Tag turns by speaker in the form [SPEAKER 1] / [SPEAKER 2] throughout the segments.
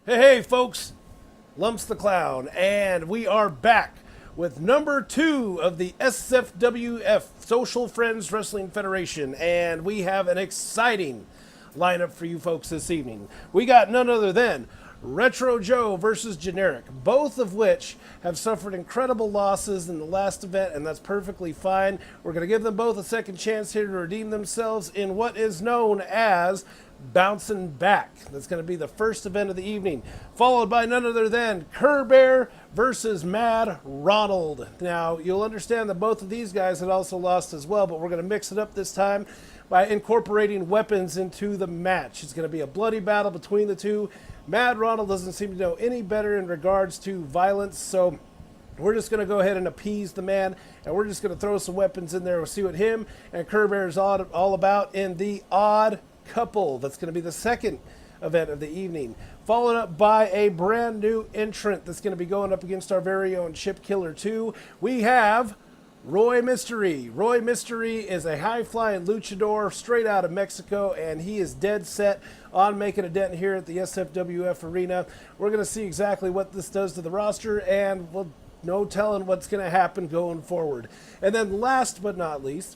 [SPEAKER 1] Hey folks, Lumpz the Clown, and we are back with number 2 of the SFWF, Social Friends Wrestling Federation, and we have an exciting lineup for you folks this evening. We got none other than Retro Joe versus Generick, both of which have suffered incredible losses in the last event, and that's perfectly fine. We're going to give them both a second chance here to redeem themselves in what is known as Bouncing Back. That's going to be the first event of the evening, followed by none other than Kirbear versus Mad Ronald. Now, you'll understand that both of these guys had also lost as well, but we're going to mix it up this time by incorporating weapons into the match. It's going to be a bloody battle between the two. Mad Ronald doesn't seem to know any better in regards to violence, so we're just going to go ahead and appease the man, and we're just going to throw some weapons in there. We'll see what him and Kirbear is all about in the Odd Couple. That's going to be the second event of the evening, followed up by a brand new entrant that's going to be going up against our very own Chip Killer 2. We have Roy Mystery. Roy Mystery is a high-flying luchador straight out of Mexico, and he is dead set on making a dent here at the SFWF arena. We're going to see exactly what this does to the roster, and we'll no telling what's going to happen going forward. And then last but not least,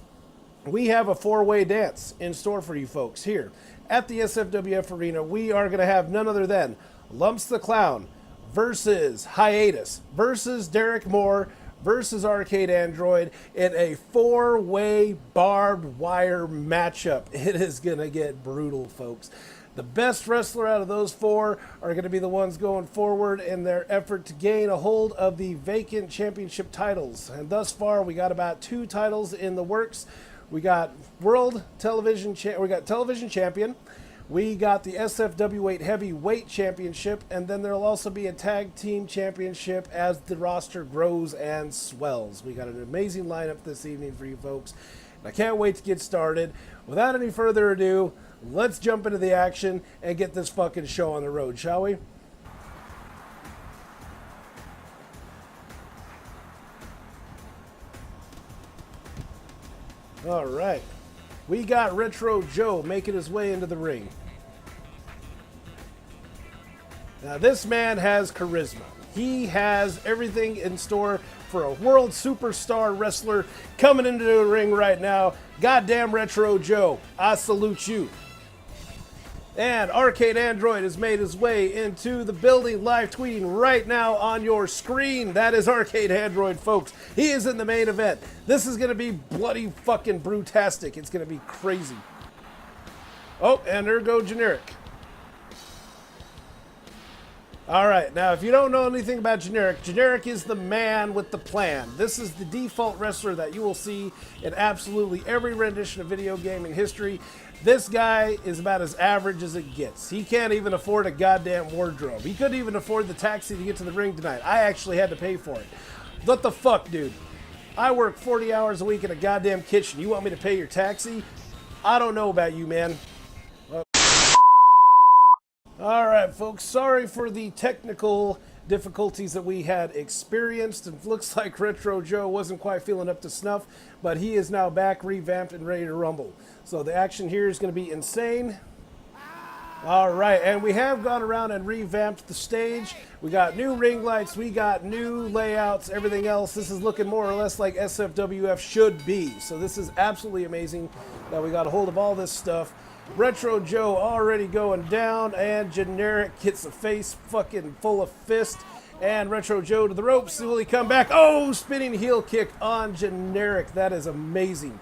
[SPEAKER 1] we have a four-way dance in store for you folks here at the SFWF arena. We are going to have none other than Lumpz the Clown versus Hiatus versus Derik Moore versus Arcade Android in a four-way barbed wire matchup. It is going to get brutal, folks. The best wrestler out of those four are going to be the ones going forward in their effort to gain a hold of the vacant championship titles. And thus far, we got about 2 titles in the works. We got Television Champion, we got the SFW8 Heavyweight Championship, and then there'll also be a Tag Team Championship as the roster grows and swells. We got an amazing lineup this evening for you folks, and I can't wait to get started. Without any further ado, let's jump into the action and get this fucking show on the road, shall we? All right, we got Retro Joe making his way into the ring. Now, this man has charisma. He has everything in store for a world superstar wrestler coming into the ring right now. Goddamn Retro Joe, I salute you. And Arcade Android has made his way into the building, live tweeting right now on your screen. That is Arcade Android, folks. He is in the main event. This is going to be bloody fucking brutastic. It's going to be crazy. Oh, and there go Generick. All right, now if you don't know anything about Generick, Generick is the man with the plan. This is the default wrestler that you will see in absolutely every rendition of video gaming history. This guy is about as average as it gets. He can't even afford a goddamn wardrobe. He couldn't even afford the taxi to get to the ring tonight. I actually had to pay for it. What the fuck, dude? I work 40 hours a week in a goddamn kitchen. You want me to pay your taxi? I don't know about you, man. All right, folks, sorry for the technical difficulties that we had experienced. It looks like Retro Joe wasn't quite feeling up to snuff, but he is now back, revamped, and ready to rumble. So the action here is going to be insane. All right, and we have gone around and revamped the stage. We got new ring lights, we got new layouts, everything else. This is looking more or less like SFWF should be. So this is absolutely amazing that we got a hold of all this stuff. Retro Joe already going down, and Generick hits the face fucking full of fist. And Retro Joe to the ropes. Will he come back? Oh, spinning heel kick on Generick. That is amazing.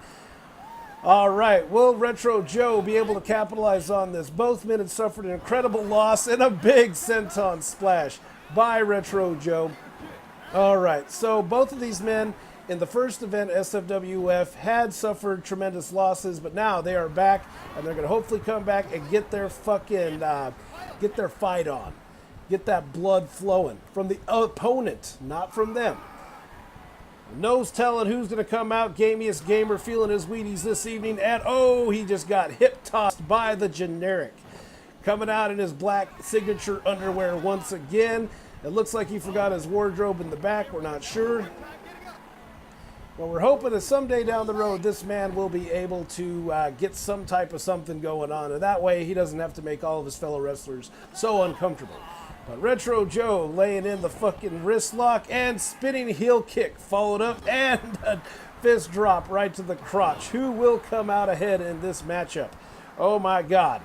[SPEAKER 1] All right, will Retro Joe be able to capitalize on this? Both men had suffered an incredible loss and a big senton splash by Retro Joe. All right, so both of these men in the first event, SFWF, had suffered tremendous losses, but now they are back, and they're going to hopefully come back and get their fucking, get their fight on. Get that blood flowing from the opponent, not from them. No's telling who's going to come out. Gamiest Gamer feeling his Wheaties this evening, and oh, he just got hip-tossed by the Generick. Coming out in his black signature underwear once again. It looks like he forgot his wardrobe in the back. We're not sure. But we're hoping that someday down the road, this man will be able to get some type of something going on. And that way, he doesn't have to make all of his fellow wrestlers so uncomfortable. But Retro Joe laying in the fucking wrist lock and spinning heel kick, followed up and a fist drop right to the crotch. Who will come out ahead in this matchup? Oh my God.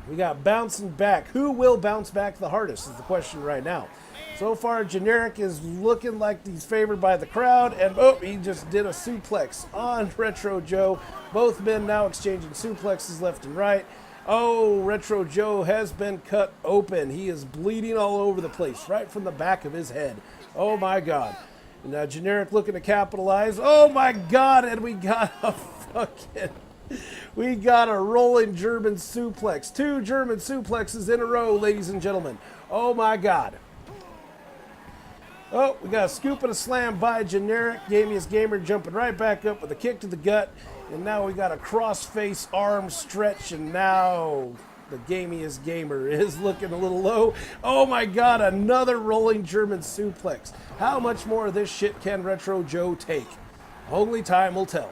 [SPEAKER 1] We got bouncing back. Who will bounce back the hardest is the question right now. So far, Generick is looking like he's favored by the crowd, and oh, he just did a suplex on Retro Joe. Both men now exchanging suplexes left and right. Oh, Retro Joe has been cut open. He is bleeding all over the place, right from the back of his head. Oh my God. And now Generick looking to capitalize. Oh my God, and we got a rolling German suplex. 2 German suplexes in a row, ladies and gentlemen. Oh my God. Oh, we got a scoop and a slam by Generick. Gamiest Gamer jumping right back up with a kick to the gut. And now we got a cross-face arm stretch. And now the Gamiest Gamer is looking a little low. Oh my God, another rolling German suplex. How much more of this shit can Retro Joe take? Only time will tell.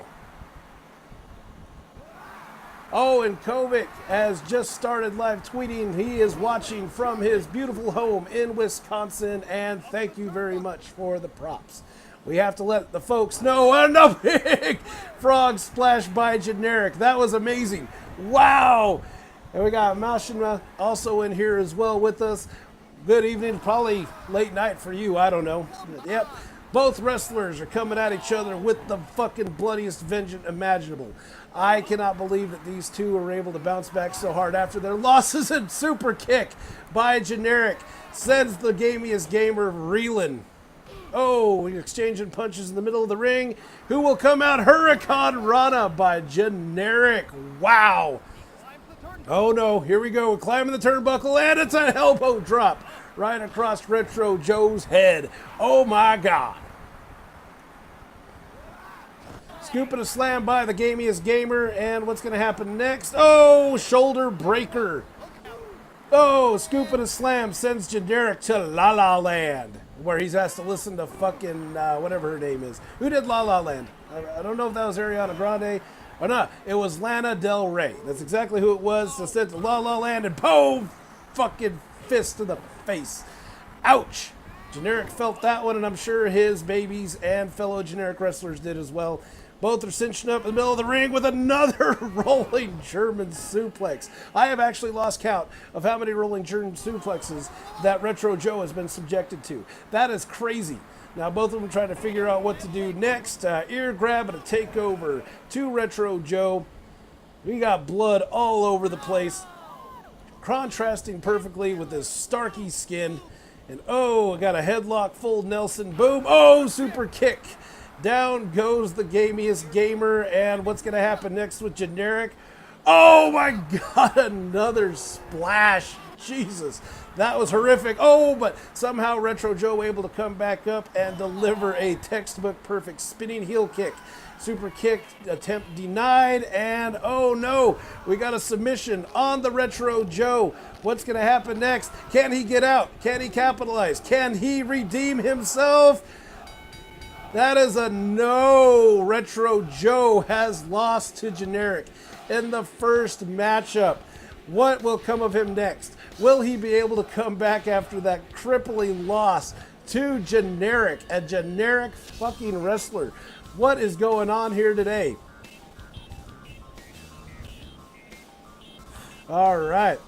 [SPEAKER 1] Oh, and Kovic has just started live tweeting. He is watching from his beautiful home in Wisconsin, and thank you very much for the props. We have to let the folks know. And a big frog splash by Generick. That was amazing. Wow. And we got Mashima also in here as well with us. Good evening, probably late night for you. I don't know. Yep. Both wrestlers are coming at each other with the fucking bloodiest vengeance imaginable. I cannot believe that these two are able to bounce back so hard after their losses. And super kick by Generick sends the Gamiest Gamer reeling. Oh, we're exchanging punches in the middle of the ring. Who will come out? Hurricane Rana by Generick. Wow. Oh no, here we go. We're climbing the turnbuckle, and it's an elbow drop right across Retro Joe's head. Oh my God. Scoop and a slam by the Gamiest Gamer, and what's going to happen next? Oh, shoulder breaker. Oh, scoop and a slam sends Generick to La La Land, where he's asked to listen to fucking whatever her name is. Who did La La Land? I don't know if that was Ariana Grande or not. It was Lana Del Rey. That's exactly who it was. So sent to La La Land, and boom, fucking fist to the face. Ouch. Generick felt that one, and I'm sure his babies and fellow Generick wrestlers did as well. Both are cinching up in the middle of the ring with another rolling German suplex. I have actually lost count of how many rolling German suplexes that Retro Joe has been subjected to. That is crazy. Now both of them trying to figure out what to do next. Ear grab and a takeover to Retro Joe. We got blood all over the place, contrasting perfectly with this starky skin. And oh, I got a headlock full Nelson. Boom. Oh, super kick. Down goes the Gamiest Gamer, and what's going to happen next with Generick? Oh my God, another splash. Jesus, that was horrific. Oh, but somehow Retro Joe able to come back up and deliver a textbook perfect spinning heel kick. Super kick attempt denied, and oh no, we got a submission on the Retro Joe. What's going to happen next? Can he get out? Can he capitalize? Can he redeem himself? That is a no. Retro Joe has lost to Generick in the first matchup. What will come of him next? Will he be able to come back after that crippling loss to Generick, a Generick fucking wrestler? What is going on here today? All right.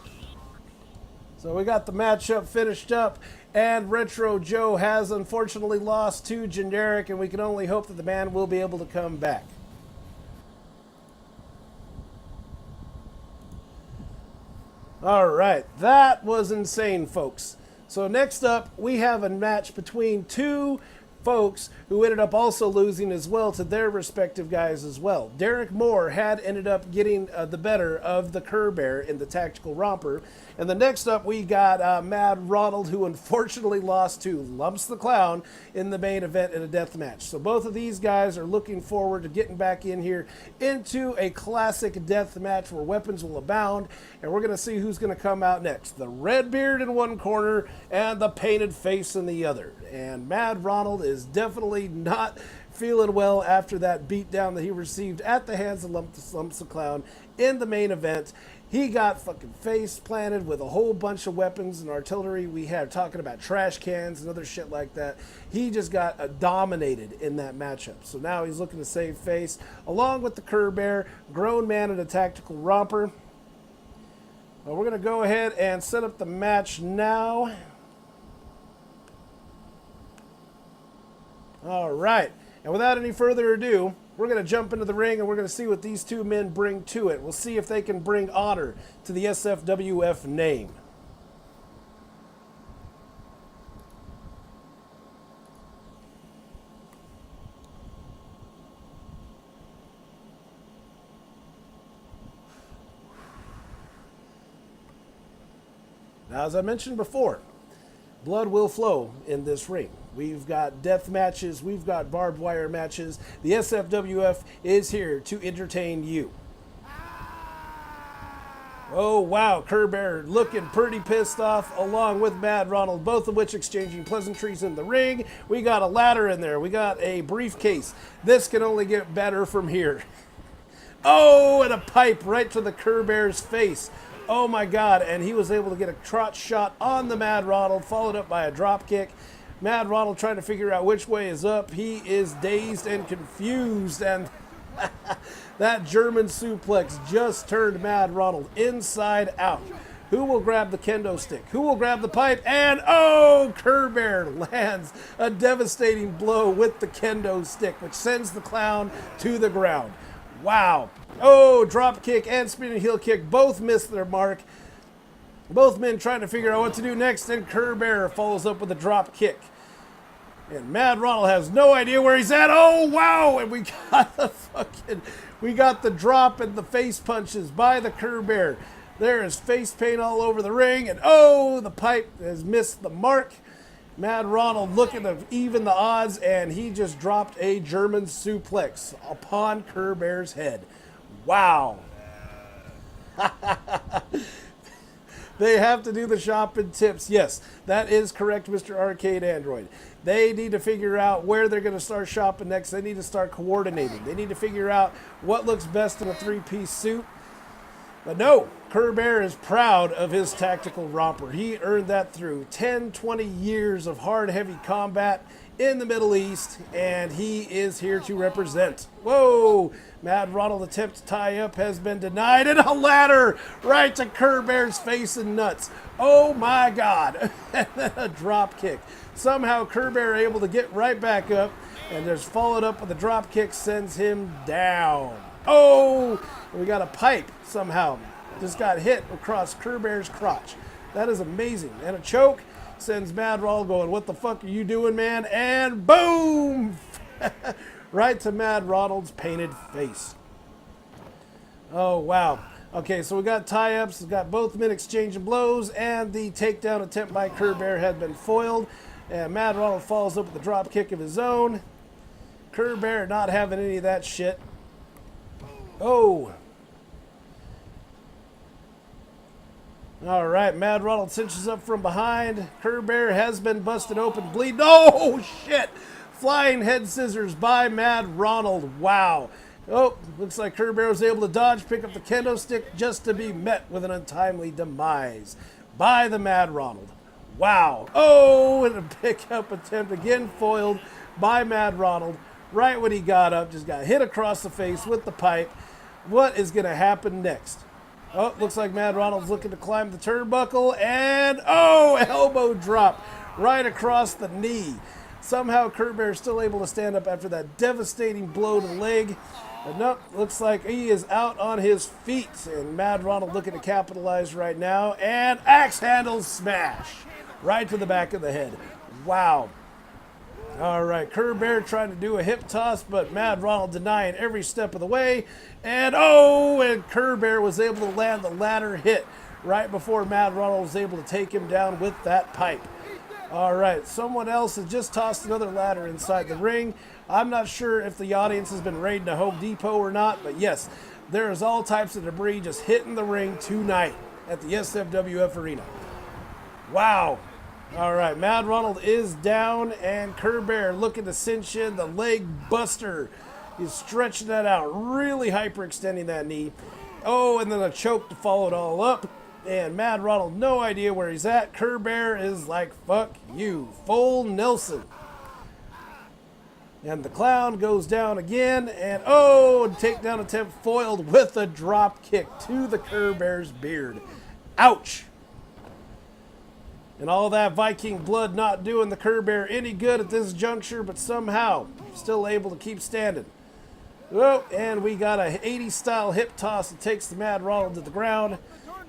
[SPEAKER 1] So we got the matchup finished up, and Retro Joe has unfortunately lost to Generick, and we can only hope that the man will be able to come back. All right, that was insane, folks. So next up, we have a match between two folks who ended up also losing as well to their respective guys as well. Derek Moore had ended up getting the better of the Kirbear in the tactical romper. And the next up, we got Mad Ronald, who unfortunately lost to Lumpz the Clown in the main event in a death match. So both of these guys are looking forward to getting back in here into a classic death match where weapons will abound. And we're going to see who's going to come out next. The red beard in one corner and the painted face in the other. And Mad Ronald is definitely not feeling well after that beatdown that he received at the hands of Lumpz the Clown in the main event. He got fucking face planted with a whole bunch of weapons and artillery. We had talking about trash cans and other shit like that. He just got dominated in that matchup. So now he's looking to save face along with the Kirbear, grown man and a tactical romper. Well, we're going to go ahead and set up the match now. All right. And without any further ado, we're going to jump into the ring and we're going to see what these two men bring to it. We'll see if they can bring honor to the SFWF name. Now, as I mentioned before, blood will flow in this ring. We've got death matches. We've got barbed wire matches. The SFWF is here to entertain you. Oh, wow. Kirbear looking pretty pissed off along with Mad Ronald, both of which exchanging pleasantries in the ring. We got a ladder in there. We got a briefcase. This can only get better from here. Oh, and a pipe right to the Kirbear's face. Oh, my God. And he was able to get a crotch shot on the Mad Ronald, followed up by a drop kick. Mad Ronald trying to figure out which way is up. He is dazed and confused, and that German suplex just turned Mad Ronald inside out. Who will grab the kendo stick? Who will grab the pipe? And oh, Kirbear lands a devastating blow with the kendo stick, which sends the clown to the ground. Wow. Oh, drop kick and spinning heel kick both missed their mark. Both men trying to figure out what to do next, and Kirbear follows up with a drop kick. And Mad Ronald has no idea where he's at. Oh, wow! And we got the drop and the face punches by the Kirbear. There is face paint all over the ring, and oh, the pipe has missed the mark. Mad Ronald looking to even the odds, and he just dropped a German suplex upon Kirbear's head. Wow. They have to do the shopping tips. Yes, that is correct, Mr. Arcade Android. They need to figure out where they're going to start shopping next. They need to start coordinating. They need to figure out what looks best in a three-piece suit. But no, Kirbear is proud of his tactical romper. He earned that through 10, 20 years of hard, heavy combat in the Middle East, and he is here to represent. Whoa! Mad Ronald attempt to tie up has been denied, and a ladder right to Kirbear's face and nuts. Oh my God! And then a drop kick. Somehow Kirbear able to get right back up, and there's followed up with a drop kick, sends him down. Oh! We got a pipe somehow. Just got hit across Kirbear's crotch. That is amazing. And a choke sends Mad Ronald going, what the fuck are you doing, man? And boom! Right to Mad Ronald's painted face. Oh, wow. Okay, so we got tie-ups. We got both men exchanging blows, and the takedown attempt by Kirbear had been foiled. And Mad Ronald follows up with a drop kick of his own. Kirbear not having any of that shit. Oh. All right, Mad Ronald cinches up from behind. Kirbear has been busted open, bleeding. Oh, shit. Flying head scissors by Mad Ronald. Wow. Oh, looks like Kirbear was able to dodge, pick up the kendo stick, just to be met with an untimely demise by the Mad Ronald. Wow. Oh, and a pickup attempt again foiled by Mad Ronald. Right when he got up, just got hit across the face with the pipe. What is going to happen next? Oh, looks like Mad Ronald's looking to climb the turnbuckle, and oh, elbow drop right across the knee. Somehow Kirbear is still able to stand up after that devastating blow to the leg. But nope, looks like he is out on his feet, and Mad Ronald looking to capitalize right now, and axe handle smash right to the back of the head. Wow. All right, Kirbear trying to do a hip toss, but Mad Ronald denying every step of the way. And oh, and Kirbear was able to land the ladder hit right before Mad Ronald was able to take him down with that pipe. All right, someone else has just tossed another ladder inside the ring. I'm not sure if the audience has been raiding a Home Depot or not, but yes, there is all types of debris just hitting the ring tonight at the SFWF Arena. Wow. All right, Mad Ronald is down, and Kirbear looking to cinch in the leg buster. He's stretching that out, really hyperextending that knee. Oh, and then a choke to follow it all up. And Mad Ronald, no idea where he's at. Kirbear is like, fuck you. Full Nelson. And the clown goes down again. And oh, takedown attempt foiled with a drop kick to the Kirbear's beard. Ouch. And all that Viking blood not doing the Kirbear any good at this juncture, but somehow still able to keep standing. Oh, and we got a 80s style hip toss that takes the Mad Ronald to the ground.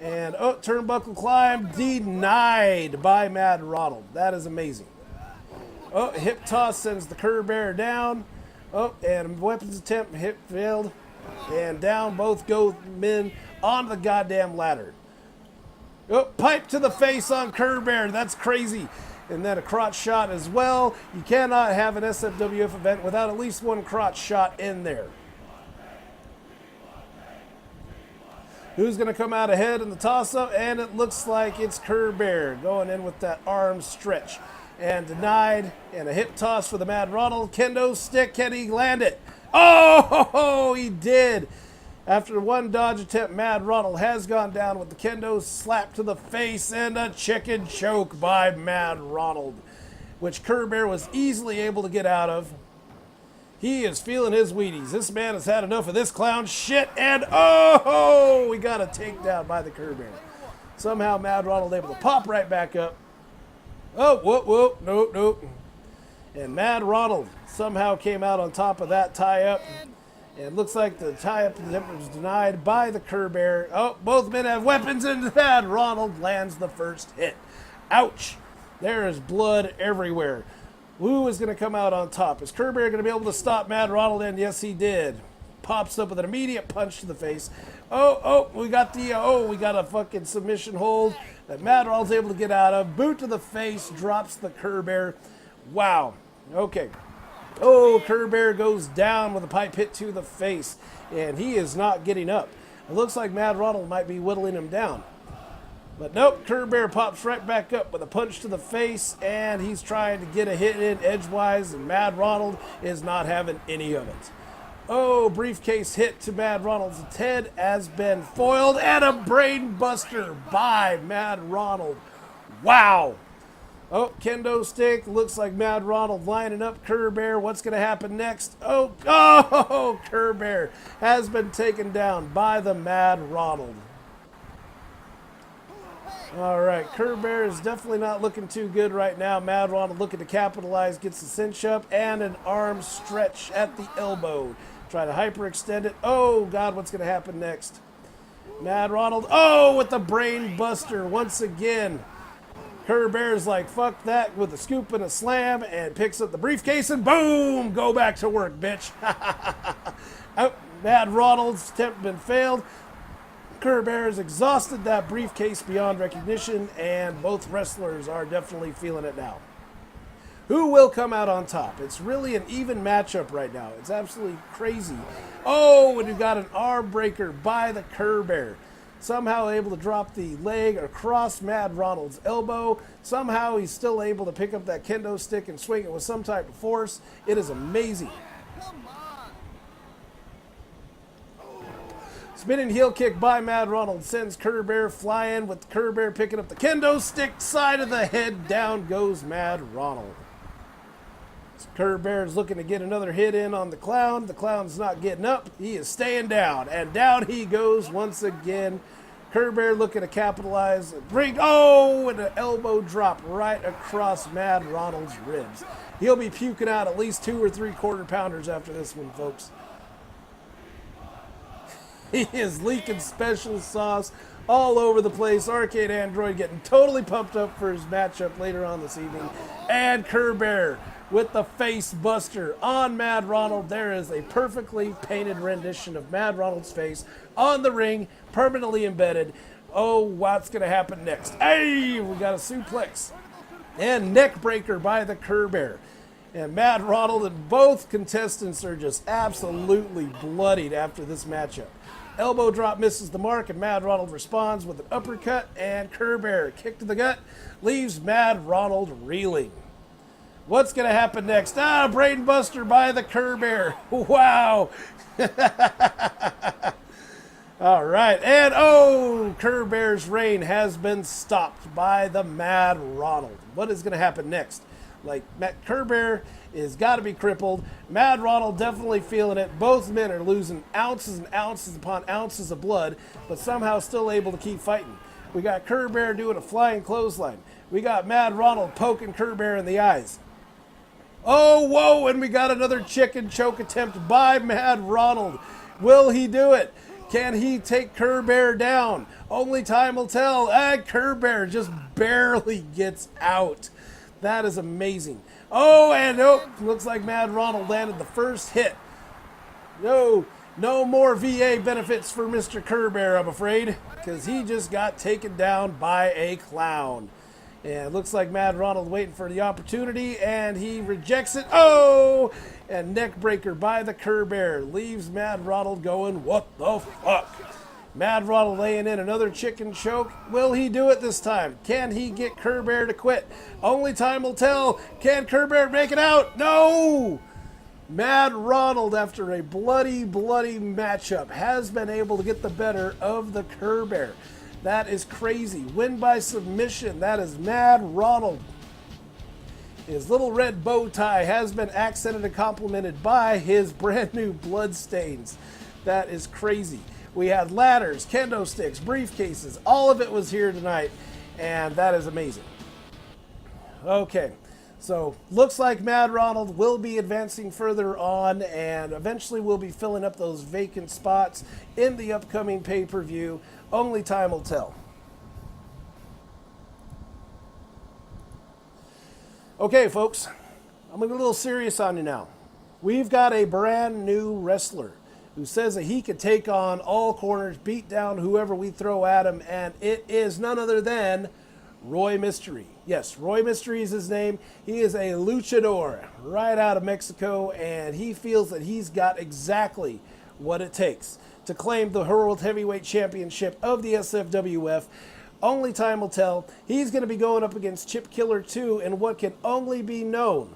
[SPEAKER 1] And oh, turnbuckle climb denied by Mad Ronald. That is amazing. Oh, hip toss sends the Kirbear down. Oh, and weapons attempt hip failed. And down both go men on the goddamn ladder. Oh, pipe to the face on Kirbear. That's crazy. And then a crotch shot as well. You cannot have an SFWF event without at least one crotch shot in there. Who's going to come out ahead in the toss-up? And it looks like it's Kirbear going in with that arm stretch. And denied. And a hip toss for the Mad Ronald. Kendo stick. Can he land it? Oh, he did. After one dodge attempt, Mad Ronald has gone down with the kendo slap to the face and a chicken choke by Mad Ronald, which Kirbear was easily able to get out of. He is feeling his Wheaties. This man has had enough of this clown shit, and oh, we got a takedown by the Kirbear. Somehow Mad Ronald able to pop right back up. Oh, whoop, nope. And Mad Ronald somehow came out on top of that tie-up. It looks like the tie-up was denied by the Kirbear. Oh, both men have weapons, and Mad Ronald lands the first hit. Ouch. There is blood everywhere. Who is going to come out on top? Is Kirbear going to be able to stop Mad Ronald? And yes, he did. Pops up with an immediate punch to the face. We got a fucking submission hold that Mad Ronald's able to get out of. Boot to the face, drops the Kirbear. Wow. Okay. Oh, Kirbear goes down with a pipe hit to the face, and he is not getting up. It looks like Mad Ronald might be whittling him down. But nope, Kirbear pops right back up with a punch to the face, and he's trying to get a hit in edgewise, and Mad Ronald is not having any of it. Oh, briefcase hit to Mad Ronald's head has been foiled, and a brain buster by Mad Ronald. Wow. Oh, kendo stick. Looks like Mad Ronald lining up Kirbear. What's going to happen next? Oh, Kirbear has been taken down by the Mad Ronald. All right, Kirbear is definitely not looking too good right now. Mad Ronald looking to capitalize, gets the cinch up, and an arm stretch at the elbow. Try to hyperextend it. Oh, God, what's going to happen next? Mad Ronald, with the brain buster once again. Kirbear's like, fuck that, with a scoop and a slam, and picks up the briefcase, and boom! Go back to work, bitch. Mad Ronald's attempt been failed. Kirbear has exhausted that briefcase beyond recognition, and both wrestlers are definitely feeling it now. Who will come out on top? It's really an even matchup right now. It's absolutely crazy. Oh, and we got an arm breaker by the Kirbear. Somehow able to drop the leg across Mad Ronald's elbow. Somehow he's still able to pick up that kendo stick and swing it with some type of force. It is amazing. Spinning heel kick by Mad Ronald sends Kirbear flying, with Kirbear picking up the kendo stick, side of the head. Down goes Mad Ronald. Kirbear is looking to get another hit in on the clown. The clown's not getting up. He is staying down, and down he goes once again. Kirbear looking to capitalize. And an elbow drop right across Mad Ronald's ribs. He'll be puking out at least 2 or 3 quarter-pounders after this one, folks. He is leaking special sauce all over the place. Arcade Android getting totally pumped up for his matchup later on this evening. And Kirbear with the face buster on Mad Ronald. There is a perfectly painted rendition of Mad Ronald's face on the ring, permanently embedded. Oh, what's going to happen next? Hey, we got a suplex and neck breaker by the Kirbear. And Mad Ronald and both contestants are just absolutely bloodied after this matchup. Elbow drop misses the mark, and Mad Ronald responds with an uppercut, and Kirbear kick to the gut leaves Mad Ronald reeling. What's going to happen next? Brain Buster by the Kirbear. Wow. All right. And, Kirbear's reign has been stopped by the Mad Ronald. What is going to happen next? Like, Kirbear is got to be crippled. Mad Ronald definitely feeling it. Both men are losing ounces and ounces upon ounces of blood, but somehow still able to keep fighting. We got Kirbear doing a flying clothesline. We got Mad Ronald poking Kirbear in the eyes. Oh, whoa, and we got another chicken choke attempt by Mad Ronald. Will he do it? Can he take Kirbear down? Only time will tell. Kirbear just barely gets out. That is amazing. Looks like Mad Ronald landed the first hit. No more VA benefits for Mr. Kirbear, I'm afraid, because he just got taken down by a clown. And it looks like Mad Ronald waiting for the opportunity, and he rejects it. And neck breaker by the Kirbear leaves Mad Ronald going, what the fuck? Mad Ronald laying in another chicken choke. Will he do it this time? Can he get Kirbear to quit? Only time will tell. Can Kirbear make it out? No! Mad Ronald, after a bloody matchup, has been able to get the better of the Kirbear. That is crazy. Win by submission. That is Mad Ronald. His little red bow tie has been accented and complemented by his brand new bloodstains. That is crazy. We had ladders, kendo sticks, briefcases. All of it was here tonight, and that is amazing. Okay, so looks like Mad Ronald will be advancing further on, and eventually we'll be filling up those vacant spots in the upcoming pay-per-view. Only time will tell. Okay, folks, I'm going to get a little serious on you now. We've got a brand new wrestler who says that he could take on all corners, beat down whoever we throw at him, and it is none other than Roy Mystery. Yes, Roy Mystery is his name. He is a luchador right out of Mexico, and he feels that he's got exactly what it takes to claim the World Heavyweight Championship of the SFWF. Only time will tell. He's going to be going up against Chip Killer 2 in what can only be known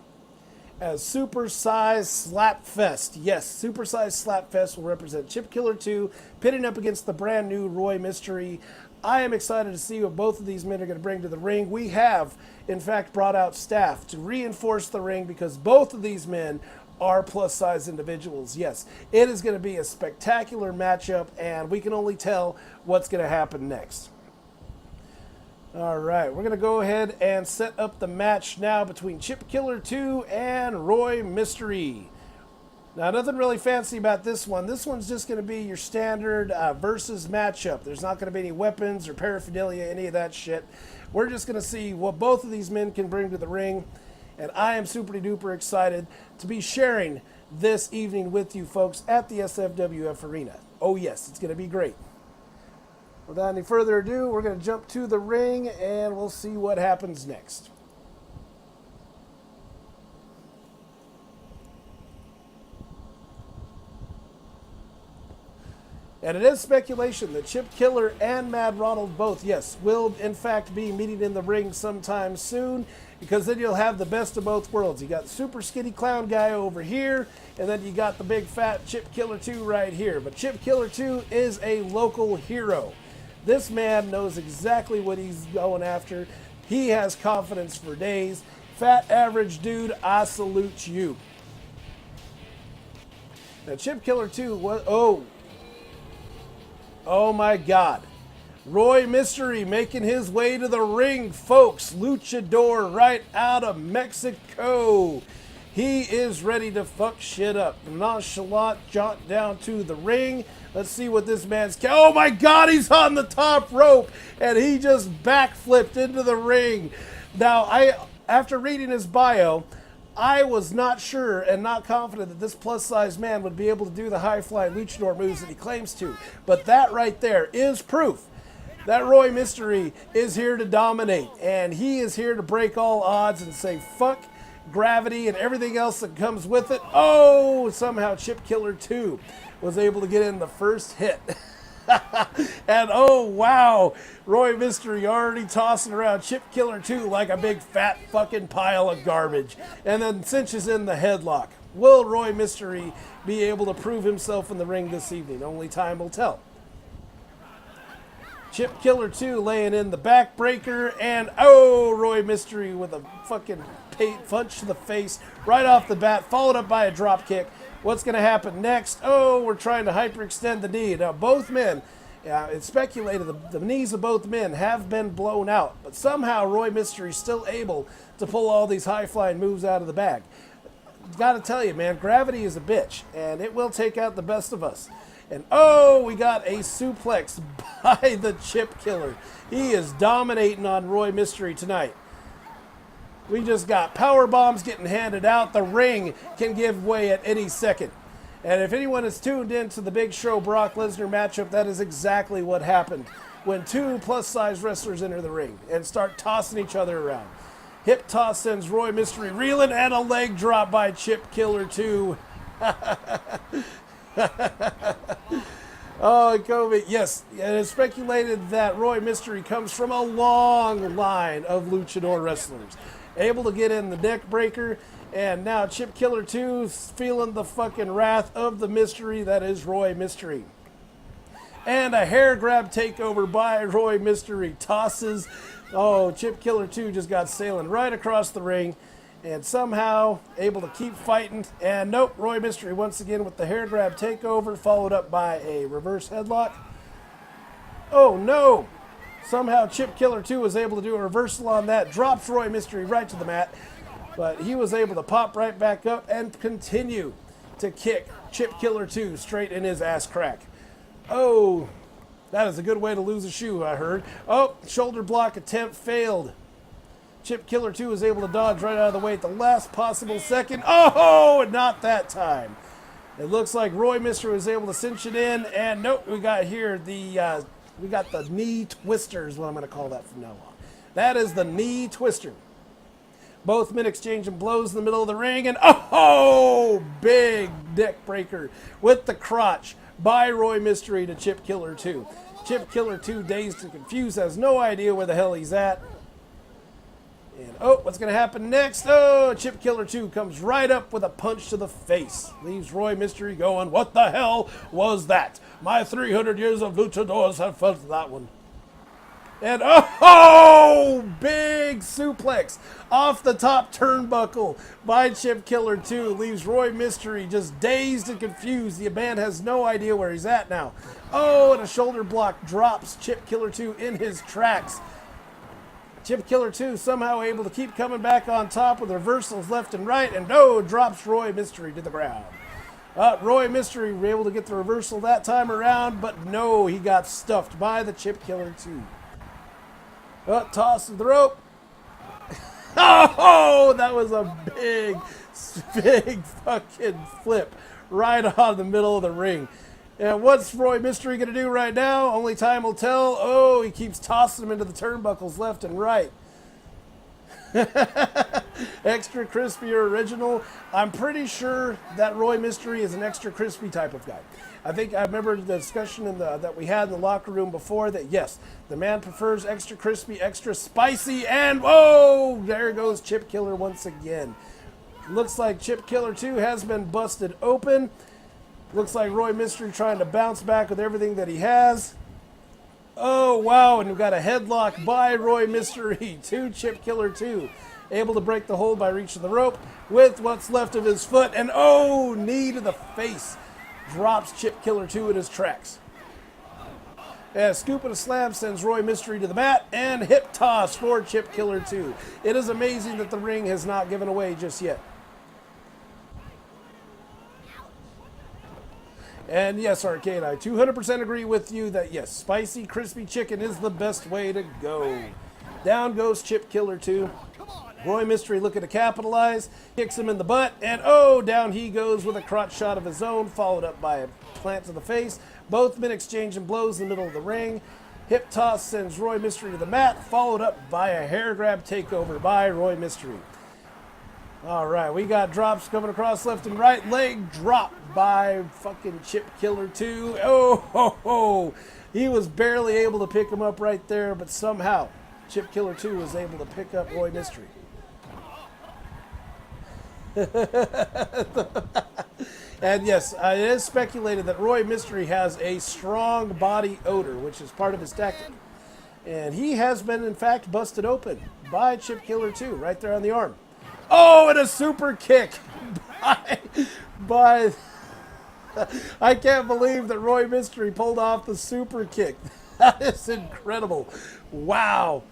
[SPEAKER 1] as Super Size Slap Fest. Yes, Super Size Slap Fest will represent Chip Killer 2 pitting up against the brand new Roy Mystery. I am excited to see what both of these men are going to bring to the ring. We have, in fact, brought out staff to reinforce the ring because both of these men are plus-size individuals. Yes, it is going to be a spectacular matchup, and we can only tell what's going to happen next. All right, we're going to go ahead and set up the match now between Chip Killer 2 and Roy Mystery. Now, nothing really fancy about this one. This one's just going to be your standard versus matchup. There's not going to be any weapons or paraphernalia, any of that shit. We're just going to see what both of these men can bring to the ring, and I am super duper excited to be sharing this evening with you folks at the SFWF Arena. Oh yes, it's going to be great. Without any further ado, we're going to jump to the ring and we'll see what happens next. And it is speculation that Chip Killer and Mad Ronald both, yes, will in fact be meeting in the ring sometime soon, because then you'll have the best of both worlds. You got the super skinny clown guy over here, and then you got the big fat Chip Killer 2 right here. But Chip Killer 2 is a local hero. This man knows exactly what he's going after. He has confidence for days. Fat average dude, I salute you. Now Chip Killer 2 was, oh my God. Roy Mystery making his way to the ring, folks. Luchador right out of Mexico. He is ready to fuck shit up. Nonchalant jaunt down to the ring. Let's see what this man's... Oh my God, he's on the top rope. And he just backflipped into the ring. Now, after reading his bio, I was not sure and not confident that this plus-size man would be able to do the high-flying luchador moves that he claims to. But that right there is proof that Roy Mystery is here to dominate. And he is here to break all odds and say, fuck gravity and everything else that comes with it. Oh, somehow Chip Killer 2 was able to get in the first hit. And oh wow, Roy Mystery already tossing around Chip Killer 2 like a big fat fucking pile of garbage. And then cinches in the headlock. Will Roy Mystery be able to prove himself in the ring this evening? Only time will tell. Chip Killer 2 laying in the backbreaker, and oh, Roy Mystery with a fucking punch to the face right off the bat, followed up by a drop kick. What's going to happen next? Oh, we're trying to hyperextend the knee. Now, both men, it's speculated the knees of both men have been blown out, but somehow Roy Mystery is still able to pull all these high-flying moves out of the bag. Got to tell you, man, gravity is a bitch, and it will take out the best of us. And oh, we got a suplex by the Chip Killer. He is dominating on Roy Mystery tonight. We just got power bombs getting handed out. The ring can give way at any second. And if anyone is tuned in to the Big Show Brock Lesnar matchup, that is exactly what happened when two plus-size wrestlers enter the ring and start tossing each other around. Hip toss sends Roy Mystery reeling, and a leg drop by Chip Killer 2. Oh, Kobe, yes, and it's speculated that Roy Mystery comes from a long line of luchador wrestlers. Able to get in the neck breaker, and now Chip Killer 2 feeling the fucking wrath of the mystery that is Roy Mystery. And a hair grab takeover by Roy Mystery. Tosses. Oh, Chip Killer 2 just got sailing right across the ring, and somehow able to keep fighting. And nope, Roy Mystery once again with the hair grab takeover, followed up by a reverse headlock. Oh no! Somehow Chip Killer 2 was able to do a reversal on that, drops Roy Mystery right to the mat, but he was able to pop right back up and continue to kick Chip Killer 2 straight in his ass crack. Oh, that is a good way to lose a shoe, I heard. Oh, shoulder block attempt failed. Chip Killer 2 was able to dodge right out of the way at the last possible second. Oh, not that time. It looks like Roy Mystery was able to cinch it in, and nope, we got here we got the knee twister is what I'm going to call that from now on. That is the knee twister. Both men exchanging blows in the middle of the ring, and oh, big neck breaker with the crotch by Roy Mystery to Chip Killer 2. Chip Killer 2, dazed and confused, has no idea where the hell he's at. And oh, what's going to happen next? Oh, Chip Killer 2 comes right up with a punch to the face. Leaves Roy Mystery going, what the hell was that? My 300 years of luchadors have felt that one. And oh, big suplex off the top turnbuckle by Chip Killer 2. Leaves Roy Mystery just dazed and confused. The man has no idea where he's at now. Oh, and a shoulder block drops Chip Killer 2 in his tracks. Chip Killer 2 somehow able to keep coming back on top with reversals left and right, and no, drops Roy Mystery to the ground. Roy Mystery were able to get the reversal that time around, but no, he got stuffed by the Chip Killer 2. Toss of the rope. Oh, that was a big fucking flip right on the middle of the ring. And what's Roy Mystery going to do right now? Only time will tell. Oh, he keeps tossing him into the turnbuckles left and right. Extra crispy or original. I'm pretty sure that Roy Mystery is an extra crispy type of guy. I think I remember the discussion that we had in the locker room before that, yes, the man prefers extra crispy, extra spicy, and whoa, there goes Chip Killer once again. Looks like Chip Killer 2 has been busted open. Looks like Roy Mystery trying to bounce back with everything that he has. Oh, wow, and we've got a headlock by Roy Mystery to Chip Killer 2. Able to break the hold by reaching the rope with what's left of his foot. And oh, knee to the face. Drops Chip Killer 2 in his tracks. And a scoop and a slam sends Roy Mystery to the mat. And hip toss for Chip Killer 2. It is amazing that the ring has not given away just yet. And yes, Arcade, I 200% agree with you that yes, spicy, crispy chicken is the best way to go. Down goes Chip Killer 2. Roy Mystery looking to capitalize, kicks him in the butt, and oh, down he goes with a crotch shot of his own, followed up by a plant to the face. Both men exchanging blows in the middle of the ring. Hip toss sends Roy Mystery to the mat, followed up by a hair grab takeover by Roy Mystery. All right, we got drops coming across left and right. Leg drop by fucking Chip Killer 2. Oh, ho, ho. He was barely able to pick him up right there, but somehow Chip Killer 2 was able to pick up Roy Mystery. And yes, it is speculated that Roy Mystery has a strong body odor, which is part of his tactic. And he has been, in fact, busted open by Chip Killer 2 right there on the arm. Oh, and a super kick by I can't believe that Roy Mystery pulled off the super kick. That is incredible. Wow.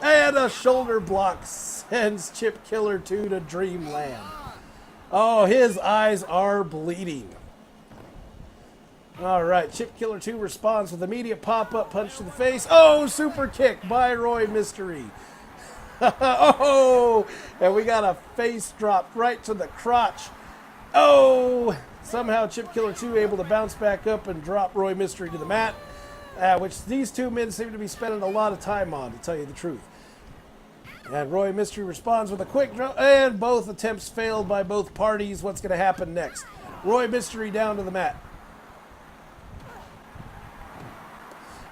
[SPEAKER 1] And a shoulder block sends Chip Killer 2 to dreamland. Oh, his eyes are bleeding. All right, Chip Killer 2 responds with immediate pop-up punch to the face. Oh, super kick by Roy Mystery. Oh, and we got a face drop right to the crotch. Oh, somehow Chip Killer 2 able to bounce back up and drop Roy Mystery to the mat, which these two men seem to be spending a lot of time on, to tell you the truth. And Roy Mystery responds with a quick drop, and both attempts failed by both parties. What's going to happen next? Roy Mystery down to the mat.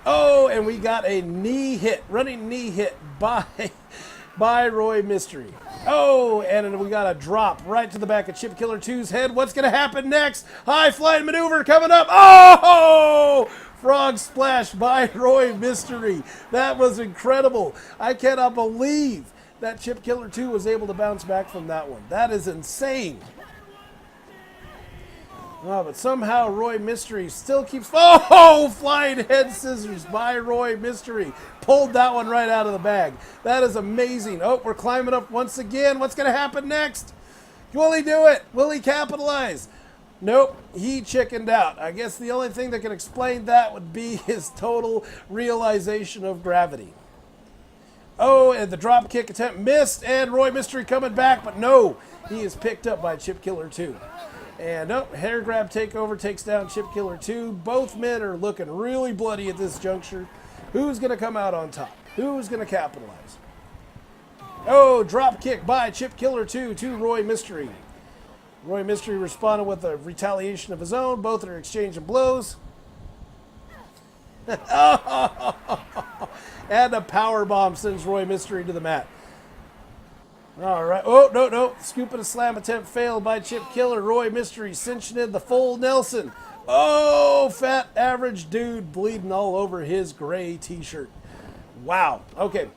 [SPEAKER 1] Oh, and we got a knee hit, running knee hit by Roy Mystery. Oh, and we got a drop right to the back of Chip Killer 2's head. What's going to happen next? High flying maneuver coming up. Oh! Frog splash by Roy Mystery. That was incredible. I cannot believe that Chip Killer 2 was able to bounce back from that one. That is insane. Oh, but somehow Roy Mystery still keeps... Oh! Flying head scissors by Roy Mystery. Pulled that one right out of the bag. That is amazing. Oh, we're climbing up once again. What's going to happen next? Will he do it? Will he capitalize? Nope, he chickened out. I guess the only thing that can explain that would be his total realization of gravity. Oh, and the drop kick attempt missed, and Roy Mystery coming back, but no, he is picked up by Chip Killer 2. And oh, hair grab takeover takes down Chip Killer 2. Both men are looking really bloody at this juncture. Who's going to come out on top? Who's going to capitalize? Oh, drop kick by Chip Killer 2 to Roy Mystery. Roy Mystery responded with a retaliation of his own. Both are exchanging blows. And a power bomb sends Roy Mystery to the mat. All right. Oh, no. Scoop and a slam attempt failed by Chip Killer. Roy Mystery cinching in the full Nelson. Oh, fat average dude bleeding all over his gray t-shirt. Wow. Okay.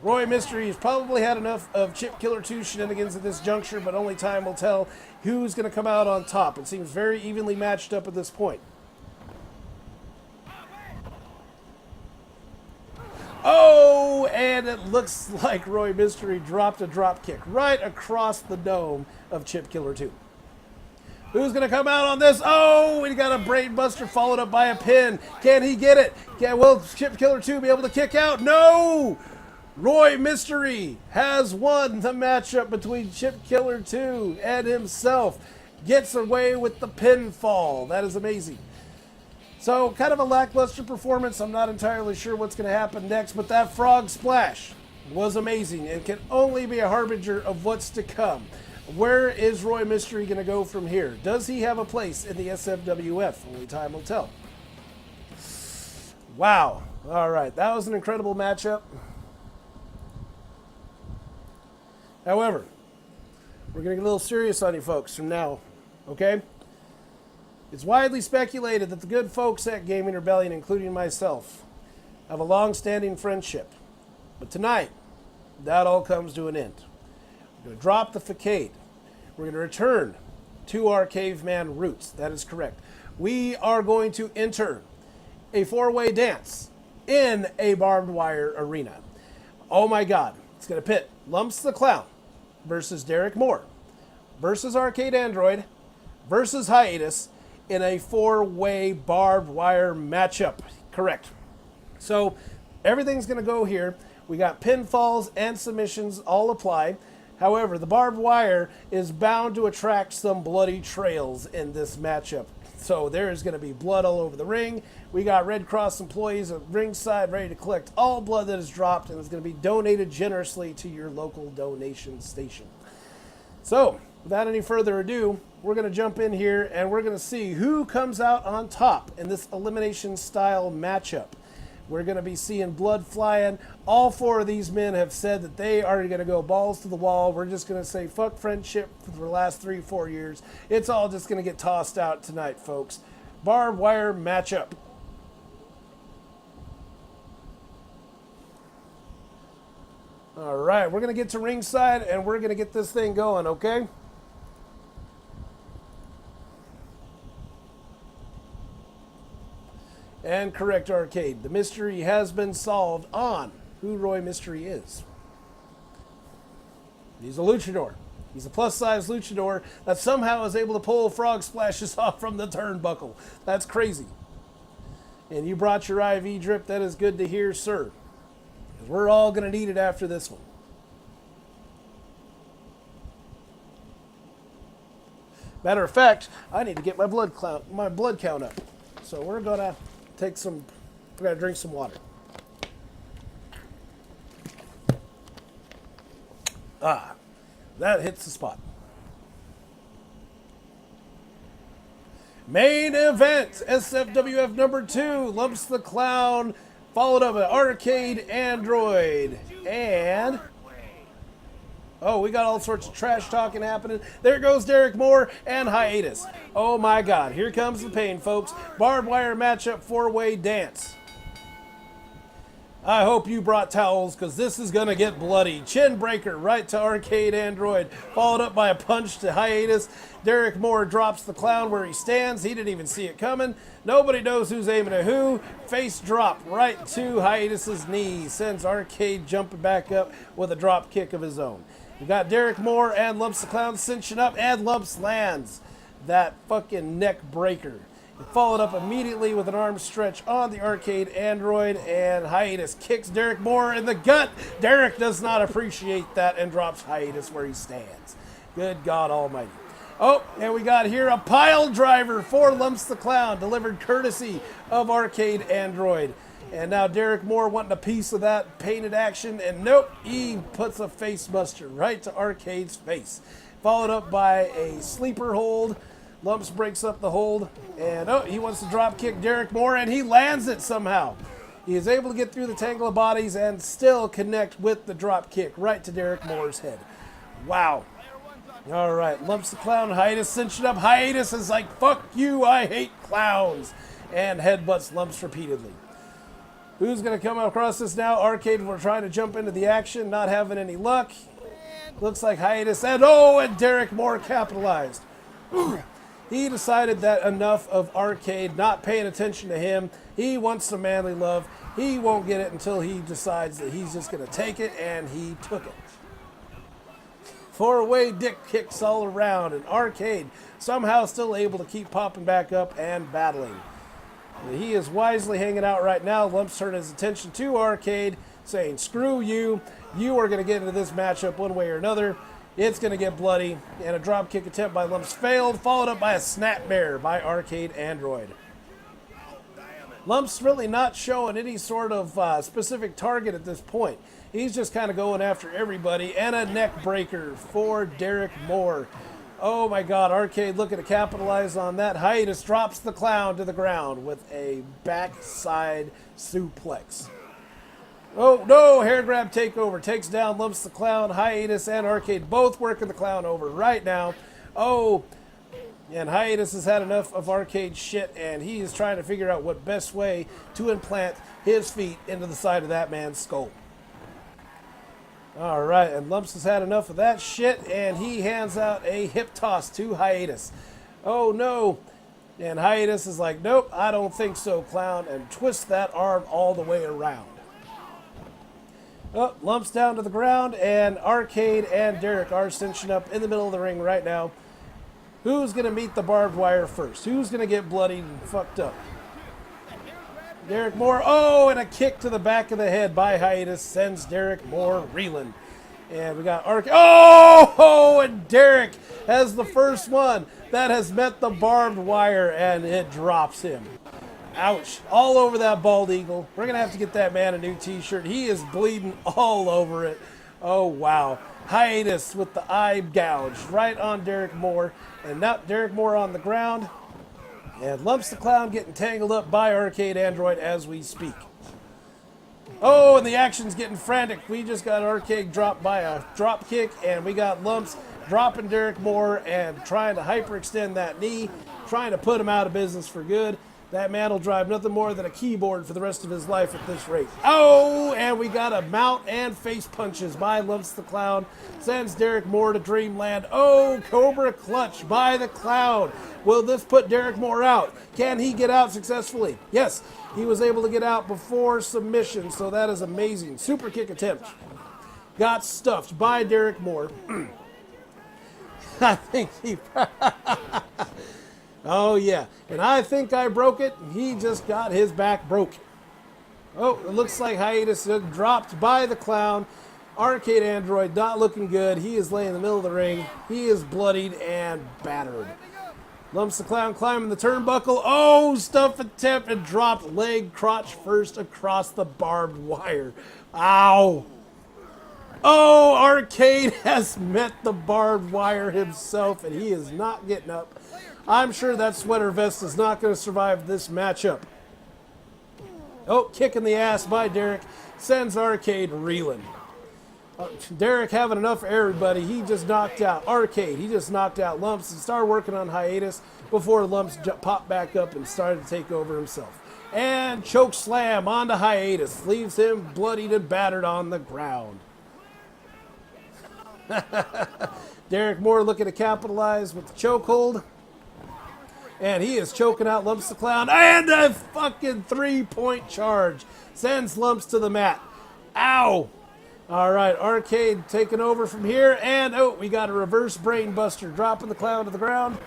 [SPEAKER 1] Roy Mystery has probably had enough of Chip Killer 2 shenanigans at this juncture, but only time will tell who's going to come out on top. It seems very evenly matched up at this point. Oh, and it looks like Roy Mystery dropped a drop kick right across the dome of Chip Killer 2. Who's going to come out on this? Oh, we got a brain buster followed up by a pin. Can he get it? Will Chip Killer 2 be able to kick out? No! Roy Mystery has won the matchup between Chip Killer 2 and himself. Gets away with the pinfall. That is amazing. So, kind of a lackluster performance. I'm not entirely sure what's going to happen next, but that frog splash was amazing and can only be a harbinger of what's to come. Where is Roy Mystery going to go from here? Does he have a place in the SFWF? Only time will tell. Wow. All right. That was an incredible matchup. However, we're going to get a little serious on you folks from now, okay? It's widely speculated that the good folks at Gaming Rebellion, including myself, have a long-standing friendship. But tonight, that all comes to an end. We're going to drop the facade. We're going to return to our caveman roots. That is correct. We are going to enter a four-way dance in a barbed wire arena. Oh my God. It's going to pit Lumpz the Clown versus Derik Moore versus Arcade Android versus Hiatus in a four-way barbed wire matchup. Correct. So everything's going to go here. We got pinfalls and submissions all apply. However, the barbed wire is bound to attract some bloody trails in this matchup. So there is going to be blood all over the ring. We got Red Cross employees at ringside ready to collect all blood that is dropped, and it's going to be donated generously to your local donation station. So, without any further ado, we're going to jump in here and we're going to see who comes out on top in this elimination style matchup. We're going to be seeing blood flying. All four of these men have said that they are going to go balls to the wall. We're just going to say fuck friendship for the last 3-4 years. It's all just going to get tossed out tonight, folks. Barbed wire matchup. All right, we're going to get to ringside and we're going to get this thing going, okay? And correct, Arcade. The mystery has been solved on who Roy Mystery is. He's a luchador. He's a plus-size luchador that somehow is able to pull frog splashes off from the turnbuckle. That's crazy. And you brought your IV drip. That is good to hear, sir. Because we're all going to need it after this one. Matter of fact, I need to get my blood count up. So we're going to we're going to drink some water. Ah, that hits the spot. Main event, SFWF number 2, Lumpz the Clown, followed up by Arcade Android. And oh, we got all sorts of trash talking happening. There goes Derik Moore and Hiatus. Oh my God, here comes the pain, folks. Barbed wire matchup, 4-way dance. I hope you brought towels because this is going to get bloody. Chin breaker right to Arcade Android, followed up by a punch to Hiatus. Derik Moore drops the clown where he stands. He didn't even see it coming. Nobody knows who's aiming at who. Face drop right to Hiatus's knee. Sends Arcade jumping back up with a drop kick of his own. We got Derik Moore and Lumpz the Clown cinching up, and Lumpz lands that fucking neck breaker. He followed up immediately with an arm stretch on the Arcade Android, and Hiatus kicks Derik Moore in the gut. Derik does not appreciate that and drops Hiatus where he stands. Good God Almighty. Oh, and we got here a pile driver for Lumpz the Clown, delivered courtesy of Arcade Android. And now Derik Moore wanting a piece of that painted action, and nope, he puts a face buster right to Arcade's face. Followed up by a sleeper hold. Lumpz breaks up the hold, and oh, he wants to drop kick Derik Moore, and he lands it somehow. He is able to get through the tangle of bodies and still connect with the drop kick right to Derik Moore's head. Wow. All right, Lumpz the Clown, Hiatus cinching up. Hiatus is like, fuck you, I hate clowns, and headbutts Lumpz repeatedly. Who's going to come across this now? Arcade, we're trying to jump into the action, not having any luck. Looks like Hiatus, and oh, and Derik Moore capitalized. He decided that enough of Arcade not paying attention to him. He wants some manly love. He won't get it until he decides that he's just going to take it, and he took it. 4-way dick kicks all around, and Arcade somehow still able to keep popping back up and battling. He is wisely hanging out right now. Lumpz turned his attention to Arcade, saying, screw you. You are going to get into this matchup one way or another. It's going to get bloody. And a drop kick attempt by Lumpz failed, followed up by a snap bear by Arcade Android. Lumpz really not showing any sort of specific target at this point. He's just kind of going after everybody. And a neck breaker for Derik Moore. Oh my God, Arcade looking to capitalize on that. Hiatus drops the clown to the ground with a backside suplex. Oh no, hair grab takeover. Takes down Lumpz the Clown, Hiatus, and Arcade both working the clown over right now. Oh, and Hiatus has had enough of Arcade's shit, and he is trying to figure out what best way to implant his feet into the side of that man's skull. All right, and Lumpz has had enough of that shit, and he hands out a hip toss to Hiatus. Oh, no. And Hiatus is like, nope, I don't think so, clown, and twists that arm all the way around. Oh, Lumpz down to the ground, and Arcade and Derik are cinching up in the middle of the ring right now. Who's going to meet the barbed wire first? Who's going to get bloodied and fucked up? Derik Moore, oh, and a kick to the back of the head by Hiatus sends Derik Moore reeling. And we got oh, and Derik has the first one that has met the barbed wire, and it drops him. Ouch, all over that bald eagle. We're going to have to get that man a new t-shirt. He is bleeding all over it. Oh, wow. Hiatus with the eye gouge right on Derik Moore. And now Derik Moore on the ground. And Lumpz the Clown getting tangled up by Arcade Android as we speak. Oh, and the action's getting frantic. We just got Arcade dropped by a drop kick, and we got Lumpz dropping Derik Moore and trying to hyperextend that knee, trying to put him out of business for good. That man will drive nothing more than a keyboard for the rest of his life at this rate. Oh, and we got a mount and face punches by Lumpz the Clown. Sends Derik Moore to Dreamland. Oh, Cobra Clutch by the Clown. Will this put Derik Moore out? Can he get out successfully? Yes, he was able to get out before submission, so that is amazing. Super kick attempt. Got stuffed by Derik Moore. I think he... Oh, yeah. And I think I broke it. He just got his back broke. Oh, it looks like Hiatus dropped by the Clown. Arcade Android not looking good. He is laying in the middle of the ring. He is bloodied and battered. Lumpz the Clown climbing the turnbuckle. Oh, stuff attempt and dropped leg crotch first across the barbed wire. Ow. Oh, Arcade has met the barbed wire himself, and he is not getting up. I'm sure that sweater vest is not going to survive this matchup. Oh, kick in the ass by Derik. Sends Arcade reeling. Derik having enough for everybody. He just knocked out Arcade. He just knocked out Lumpz and started working on Hiatus before Lumpz popped back up and started to take over himself. And choke slam onto Hiatus. Leaves him bloodied and battered on the ground. Derik Moore looking to capitalize with the chokehold. And he is choking out Lumpz the Clown. And a fucking 3-point charge. Sends Lumpz to the mat. Ow. All right, Arcade taking over from here. And, oh, we got a reverse brain buster. Dropping the Clown to the ground.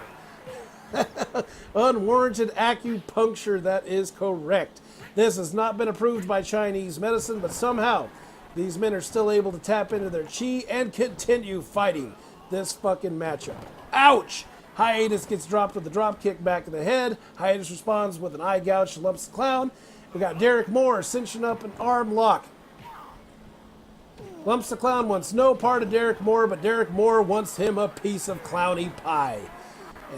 [SPEAKER 1] Unwarranted acupuncture. That is correct. This has not been approved by Chinese medicine, but somehow these men are still able to tap into their chi and continue fighting this fucking matchup. Ouch! Hiatus gets dropped with a drop kick back in the head. Hiatus responds with an eye gouge to Lumpz the Clown. We got Derik Moore cinching up an arm lock. Lumpz the Clown wants no part of Derik Moore, but Derik Moore wants him a piece of clowny pie.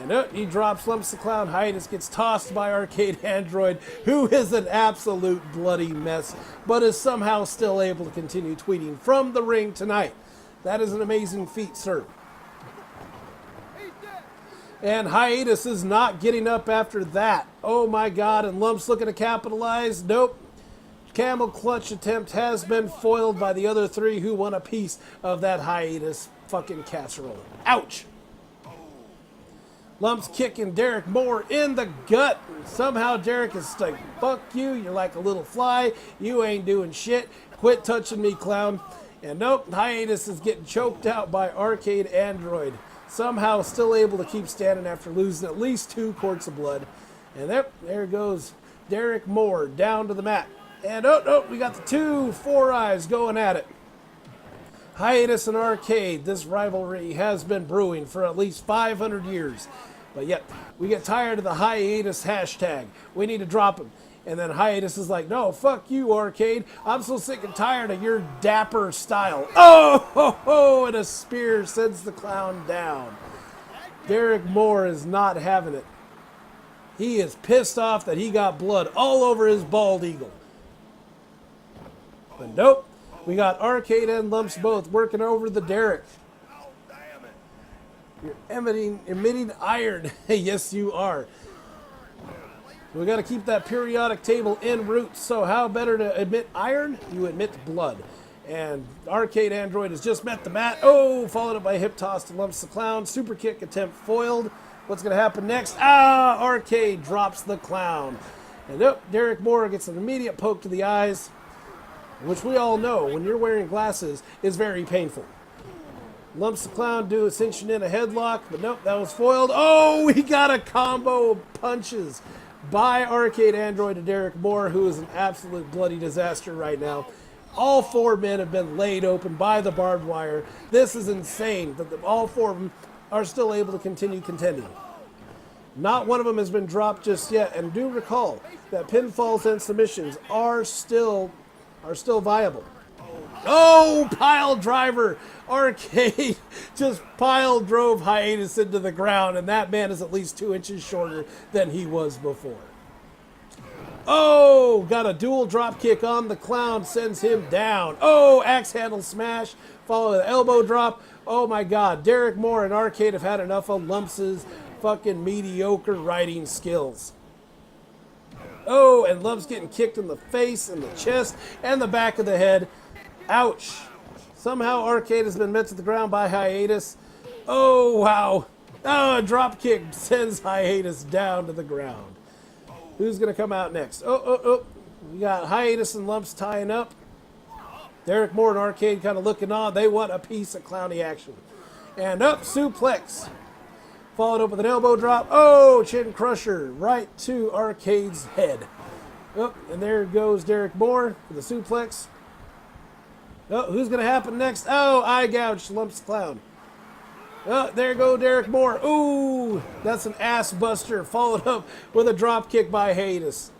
[SPEAKER 1] And he drops Lumpz the Clown. Hiatus gets tossed by Arcade Android, who is an absolute bloody mess, but is somehow still able to continue tweeting from the ring tonight. That is an amazing feat, sir. And Hiatus is not getting up after that. Oh my God, and Lumpz looking to capitalize. Nope. Camel clutch attempt has been foiled by the other three who want a piece of that Hiatus fucking casserole. Ouch. Lumpz kicking Derik Moore in the gut. Somehow Derik is like, fuck you, you're like a little fly. You ain't doing shit. Quit touching me, clown. And nope, Hiatus is getting choked out by Arcade Android. Somehow still able to keep standing after losing at least 2 quarts of blood. And there goes Derik Moore down to the mat. And oh, we got the 2 Four Eyes going at it. Hiatus and Arcade, this rivalry has been brewing for at least 500 years. But yet, we get tired of the Hiatus hashtag. We need to drop him. And then Hiatus is like, no, fuck you, Arcade. I'm so sick and tired of your dapper style. Oh, and a spear sends the Clown down. Derik Moore is not having it. He is pissed off that he got blood all over his bald eagle. But nope, we got Arcade and Lumpz both working over the Derik. You're emitting iron. Yes, you are. We got to keep that periodic table en route. So how better to emit iron? You emit blood. And Arcade Android has just met the mat. Oh, followed up by a hip toss to Lumpz the Clown. Super kick attempt foiled. What's going to happen next? Arcade drops the Clown. And nope, Derik Moore gets an immediate poke to the eyes, which we all know when you're wearing glasses is very painful. Lumpz the Clown cinching in a headlock, but nope, that was foiled. Oh, we got a combo of punches by Arcade Android to Derik Moore, who is an absolute bloody disaster right now. All 4 men have been laid open by the barbed wire. This is insane that all 4 of them are still able to continue contending. Not one of them has been dropped just yet, and do recall that pinfalls and submissions are still viable. Oh, pile driver. Arcade just pile drove Hiatus into the ground, and that man is at least 2 inches shorter than he was before. Oh, got a dual drop kick on the clown, sends him down. Oh, axe handle smash, followed with an elbow drop. Oh my God, Derik Moore and Arcade have had enough of Lumpz's fucking mediocre riding skills. Oh, and Lumpz getting kicked in the face, and the chest, and the back of the head. Ouch. Somehow Arcade has been met to the ground by Hiatus. Oh, wow. Oh, a drop kick sends Hiatus down to the ground. Who's going to come out next? Oh. We got Hiatus and Lumpz tying up. Derik Moore and Arcade kind of looking on. They want a piece of clowny action. And up, suplex. Followed up with an elbow drop. Oh, chin crusher right to Arcade's head. Oh, and there goes Derik Moore with a suplex. Oh, who's going to happen next? Oh, eye gouge, Lumpz clown. Oh, there go Derik Moore. Ooh, that's an ass buster. Followed up with a drop kick by Hiatus.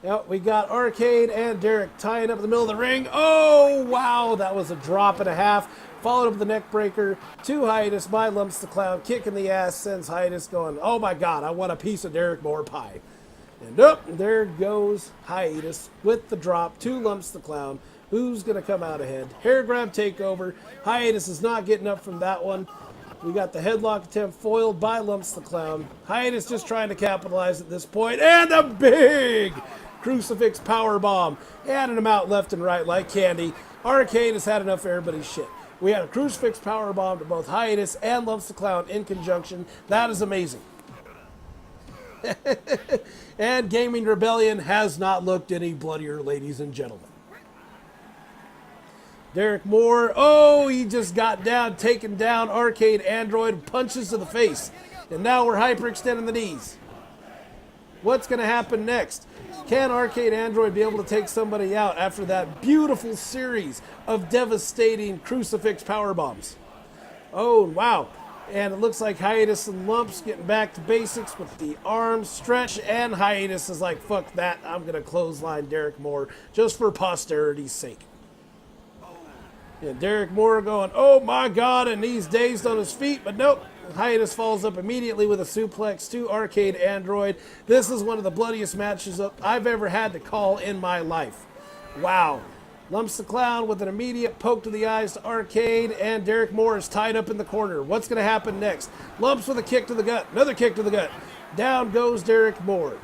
[SPEAKER 1] Yep, we got Arcade and Derik tying up in the middle of the ring. Oh, wow, that was a drop and a half. Followed up with the neck breaker to Hiatus by Lumpz the clown. Kick in the ass sends Hiatus going, oh my God, I want a piece of Derik Moore pie. And up, there goes Hiatus with the drop to Lumpz the clown. Who's going to come out ahead? Hair grab takeover. Hiatus is not getting up from that one. We got the headlock attempt foiled by Lumpz the clown. Hiatus just trying to capitalize at this point. And a big crucifix power bomb. Adding him out left and right like candy. Arcade has had enough of everybody's shit. We had a crucifix power bomb to both Hiatus and Lumpz the clown in conjunction. That is amazing. And Gaming Rebellion has not looked any bloodier, ladies and gentlemen. Derik Moore, oh, he just got down, taken down Arcade Android, punches to the face. And now we're hyperextending the knees. What's going to happen next? Can Arcade Android be able to take somebody out after that beautiful series of devastating crucifix power bombs? Oh, wow. And it looks like Hiatus and Lumpz getting back to basics with the arms stretch. And Hiatus is like, fuck that, I'm going to clothesline Derik Moore just for posterity's sake. And Derik Moore going, oh my God, and he's dazed on his feet, but nope. Hiatus falls up immediately with a suplex to Arcade Android. This is one of the bloodiest matches I've ever had to call in my life. Wow. Lumpz the clown with an immediate poke to the eyes to Arcade, and Derik Moore is tied up in the corner. What's going to happen next? Lumpz with a kick to the gut. Another kick to the gut. Down goes Derik Moore.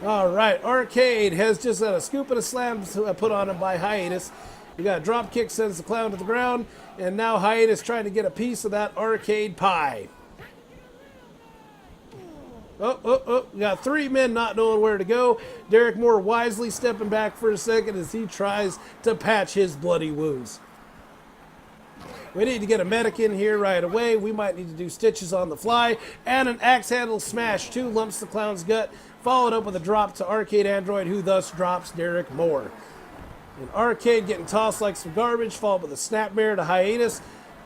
[SPEAKER 1] All right, Arcade has just had a scoop and a slam put on him by Hiatus. We got a drop kick, sends the clown to the ground, and now Hiatus trying to get a piece of that Arcade pie. Oh, we got 3 men not knowing where to go. Derik Moore wisely stepping back for a second as he tries to patch his bloody wounds. We need to get a medic in here right away. We might need to do stitches on the fly. And an axe handle smash to Lumpz the clown's gut, followed up with a drop to Arcade Android, who thus drops Derik Moore. And Arcade getting tossed like some garbage, followed with a snapmare to Hiatus.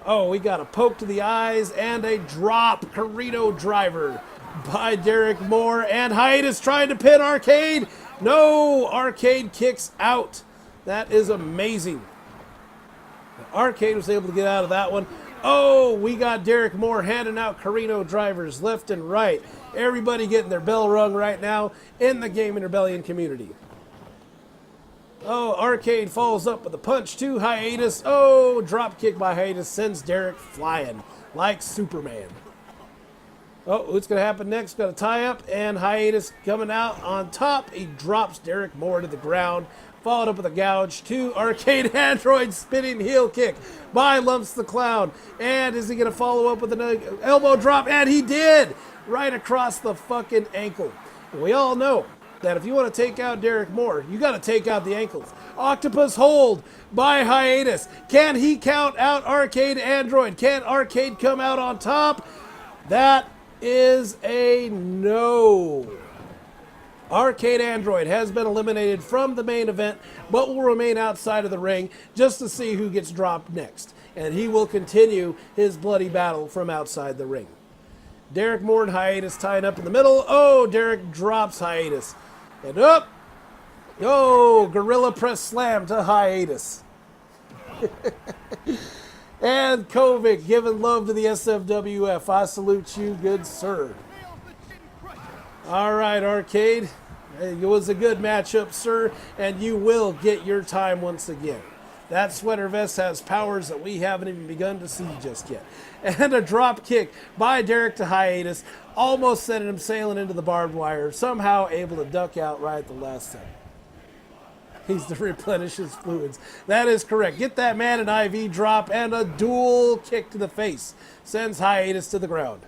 [SPEAKER 1] Oh, we got a poke to the eyes and a drop Carino driver by Derik Moore. And Hiatus trying to pin Arcade. No, Arcade kicks out. That is amazing. Arcade was able to get out of that one. Oh, we got Derik Moore handing out Carino drivers left and right. Everybody getting their bell rung right now in the Gaming Rebellion community. Oh, Arcade follows up with a punch to Hiatus. Oh, drop kick by Hiatus sends Derik flying like Superman. Oh, what's going to happen next? Got a tie up, and Hiatus coming out on top. He drops Derik Moore to the ground, followed up with a gouge to Arcade Android, spinning heel kick by Lumpz the clown. And is he going to follow up with an elbow drop? And he did! Right across the fucking ankle. And we all know that if you want to take out Derik Moore, you got to take out the ankles. Octopus hold by Hiatus. Can he count out Arcade Android? Can Arcade come out on top? That is a no. Arcade Android has been eliminated from the main event, but will remain outside of the ring just to see who gets dropped next. And he will continue his bloody battle from outside the ring. Derik Moore and Hiatus tying up in the middle. Oh, Derik drops Hiatus. And up. Oh, gorilla press slam to hiatus. And Kovic giving love to the SFWF. I salute you, good sir. All right, Arcade. It was a good matchup, sir, and you will get your time once again. That sweater vest has powers that we haven't even begun to see just yet. And a drop kick by Derik to hiatus, almost sending him sailing into the barbed wire, somehow able to duck out right at the last second. He's to replenish his fluids. That is correct. Get that man an IV drop and a dual kick to the face. Sends hiatus to the ground.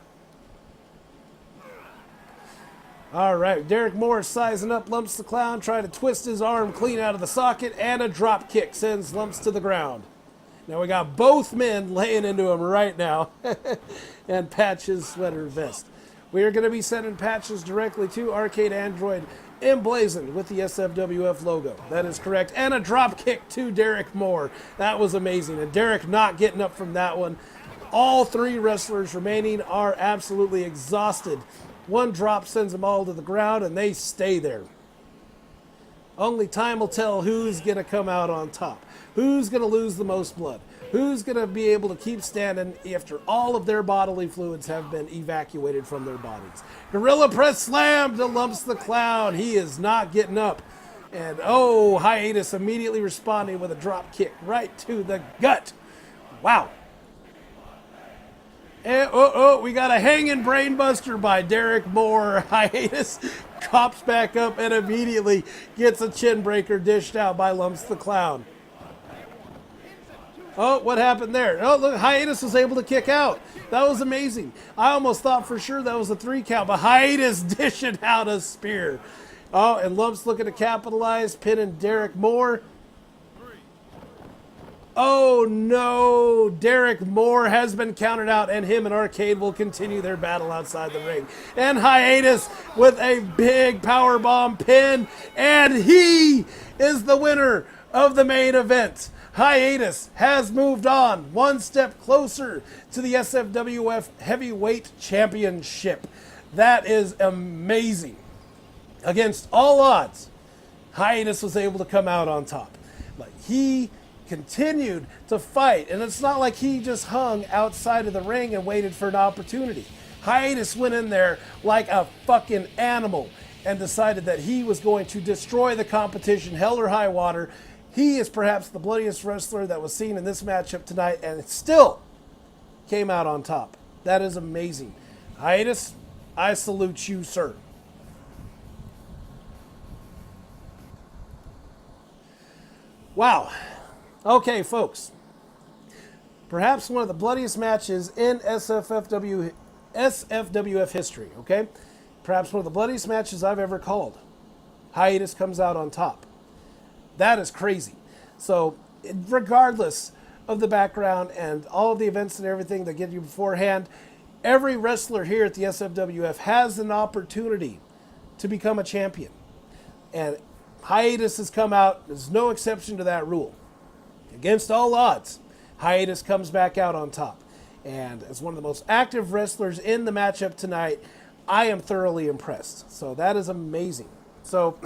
[SPEAKER 1] All right, Derik Moore sizing up Lumpz the Clown, trying to twist his arm clean out of the socket, and a drop kick sends Lumpz to the ground. Now we got both men laying into him right now. And Patch's sweater vest. We are going to be sending patches directly to Arcade Android, emblazoned with the SFWF logo. That is correct. And a drop kick to Derik Moore. That was amazing. And Derik not getting up from that one. All three wrestlers remaining are absolutely exhausted. One drop sends them all to the ground, and they stay there. Only time will tell who's going to come out on top. Who's going to lose the most blood. Who's going to be able to keep standing after all of their bodily fluids have been evacuated from their bodies. Gorilla press slam to Lumpz the Clown. He is not getting up. And oh, hiatus immediately responding with a drop kick right to the gut. Wow. And, we got a hanging brain buster by Derik Moore. Hiatus cops back up and immediately gets a chin breaker dished out by Lumpz the Clown. Oh, what happened there? Oh, look, hiatus was able to kick out. That was amazing. I almost thought for sure that was a 3 count, but hiatus dishing out a spear. Oh, and Lumpz looking to capitalize, pinning Derik Moore. Oh no, Derik Moore has been counted out, and him and Arcade will continue their battle outside the ring. And hiatus with a big powerbomb pin, and he is the winner of the main event. Hiatus has moved on one step closer to the SFWF Heavyweight Championship. That is amazing. Against all odds, hiatus was able to come out on top. But he continued to fight, and it's not like he just hung outside of the ring and waited for an opportunity. Hiatus went in there like a fucking animal and decided that he was going to destroy the competition, hell or high water. He is perhaps the bloodiest wrestler that was seen in this matchup tonight, and it still came out on top. That is amazing. Hiatus, I salute you, sir. Wow. Okay, folks. Perhaps one of the bloodiest matches in SFWF history, okay? Perhaps one of the bloodiest matches I've ever called. Hiatus comes out on top. That is crazy. So, regardless of the background and all of the events and everything that get you beforehand, every wrestler here at the SFWF has an opportunity to become a champion. And hiatus has come out. There's no exception to that rule. Against all odds, hiatus comes back out on top. And as one of the most active wrestlers in the matchup tonight, I am thoroughly impressed. So that is amazing. So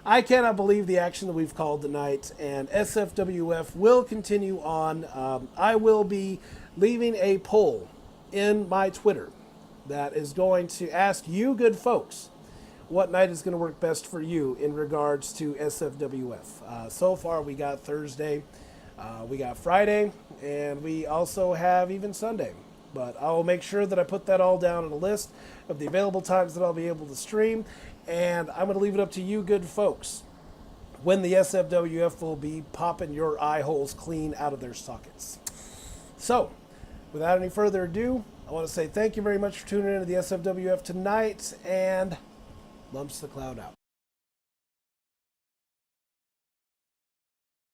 [SPEAKER 1] I cannot believe the action that we've called tonight, and SFWF will continue on. I will be leaving a poll in my Twitter that is going to ask you good folks what night is going to work best for you in regards to SFWF. So far we got Thursday, we got Friday, and we also have even Sunday. But I will make sure that I put that all down on a list of the available times that I'll be able to stream. And I'm going to leave it up to you good folks when the SFWF will be popping your eye holes clean out of their sockets. So, without any further ado, I want to say thank you very much for tuning in to the SFWF tonight, and Lumpz the Clown out.